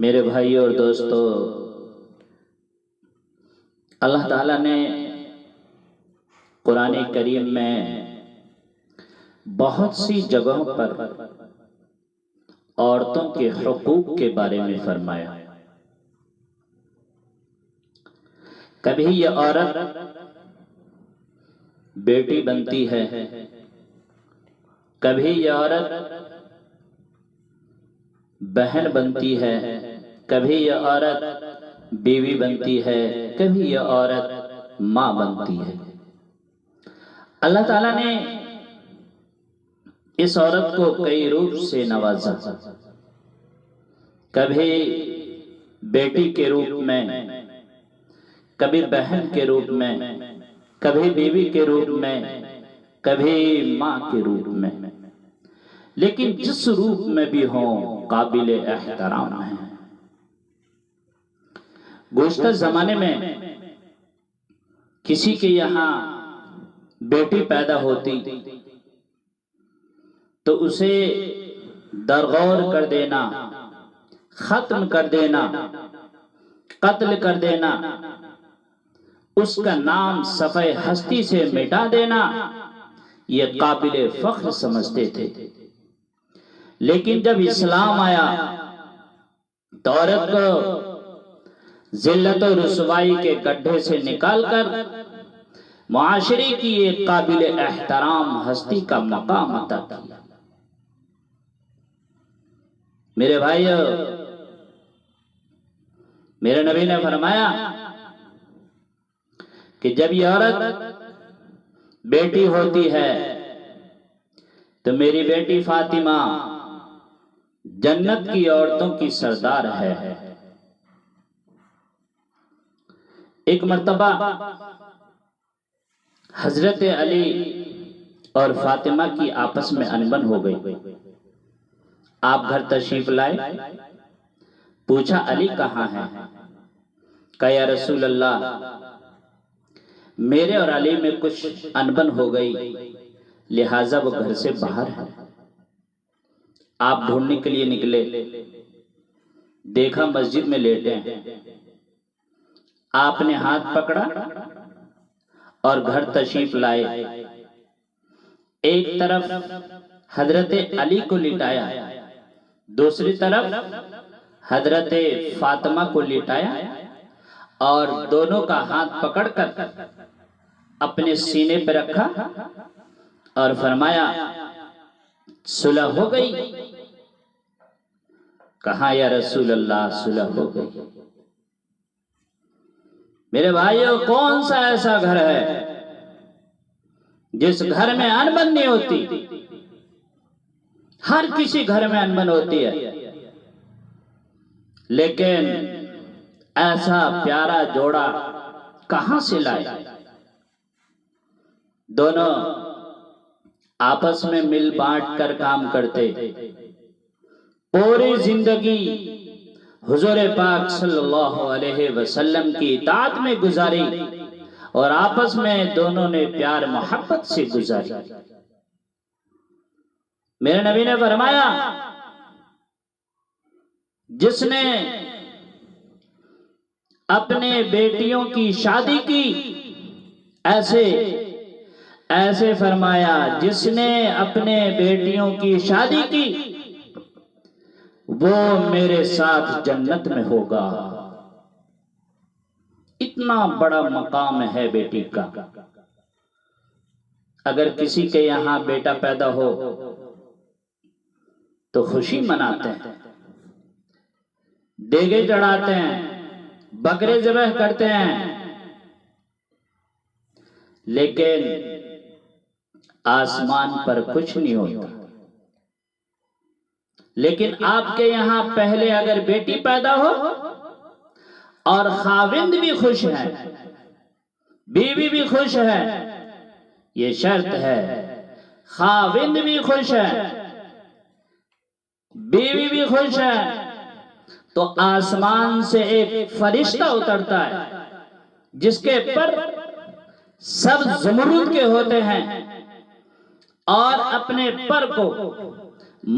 मेरे भाई और दोस्तों, अल्लाह ताला ने कुरान करीम में बहुत सी जगहों पर औरतों के हुकूक के बारे में फरमाया। कभी ये औरत बेटी बनती है, कभी ये औरत बहन बनती है, कभी ये औरत बीवी बनती है, कभी ये औरत माँ बनती है। अल्लाह ताला ने इस औरत को कई रूप से नवाजा। कभी बेटी के रूप में, कभी बहन के रूप में, कभी बीवी के रूप में, कभी माँ के रूप में। लेकिन जिस रूप में भी हो काबिल एहतराम है। गुज़श्ता जमाने में किसी के यहाँ बेटी पैदा होती तो उसे दरगौर कर देना, खत्म कर देना, कत्ल कर देना, उसका नाम सफ़े हस्ती से मिटा देना, ये काबिल फख्र समझते थे। लेकिन जब इस्लाम आया तो औरत को जिल्लत और रुसवाई के गड्ढे से निकालकर मुआशरे की एक काबिल एहतराम हस्ती का मकाम अता किया। मेरे भाइयों, मेरे नबी ने फरमाया कि जब ये औरत बेटी होती है तो मेरी बेटी फातिमा जन्नत की औरतों की सरदार है। एक मर्तबा हजरत अली और फातिमा की आपस में अनबन हो गई। आप घर तशरीफ लाए, पूछा अली कहाँ है? कहा या रसूल अल्लाह, मेरे और अली में कुछ अनबन हो गई, लिहाजा वो घर से बाहर है। आप ढूंढने के लिए निकले, देखा मस्जिद में लेटे हैं। आपने हाथ पकड़ा और घर तशरीफ लाए। एक तरफ हजरत अली को लिटाया, दूसरी तरफ हजरत फातिमा को लिटाया और दोनों का हाथ पकड़कर अपने सीने पर रखा और फरमाया सुलह हो गई? कहा या रसूल अल्लाह सुलह हो गई। मेरे भाइयों, कौन सा ऐसा घर है जिस घर में अनबन नहीं होती? हर किसी घर में अनबन होती है, लेकिन ऐसा प्यारा जोड़ा कहां से लाए? दोनों आपस में मिल बांट कर काम करते, पूरी जिंदगी हुजूर पाक सल्लल्लाहु अलैहि वसल्लम की इताअत में गुजारी और आपस में दोनों ने प्यार मोहब्बत से गुजारी। मेरे नबी ने फरमाया जिसने अपने बेटियों की शादी की, ऐसे फरमाया जिसने अपने बेटियों की शादी की वो मेरे साथ जन्नत में होगा। इतना बड़ा मकाम है बेटी का। अगर किसी के यहाँ बेटा पैदा हो तो खुशी मनाते हैं, देगे चढ़ाते हैं, बकरे ज़बह करते हैं, लेकिन आसमान पर कुछ नहीं होता। लेकिन आपके यहाँ पहले अगर बेटी पैदा हो और खाविंद भी खुश है, बीवी भी खुश है, ये शर्त है, खाविंद भी खुश है, बीवी भी खुश है, तो आसमान से एक फरिश्ता उतरता है जिसके पर सब ज़मरूद के होते हैं और अपने पर को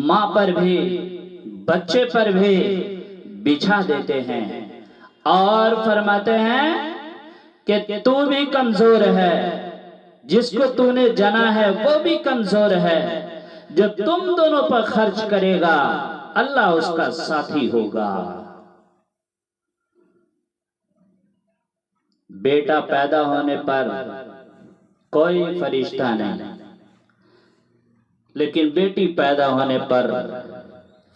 माँ पर भी, बच्चे पर भी, बिछा देते हैं और फरमाते हैं कि तू भी कमजोर है, जिसको तूने जना है वो भी कमजोर है, जो तुम दोनों पर खर्च करेगा अल्लाह उसका साथी होगा। बेटा पैदा होने पर कोई फरिश्ता नहीं, लेकिन बेटी पैदा होने पर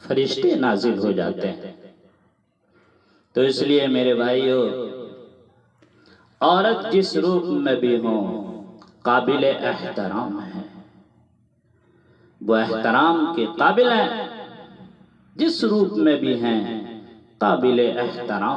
फरिश्ते नाजिल हो जाते हैं। तो इसलिए मेरे भाइयों, औरत जिस रूप में भी हो काबिले एहतराम है, वो एहतराम के काबिल है। जिस रूप में भी हैं काबिले एहतराम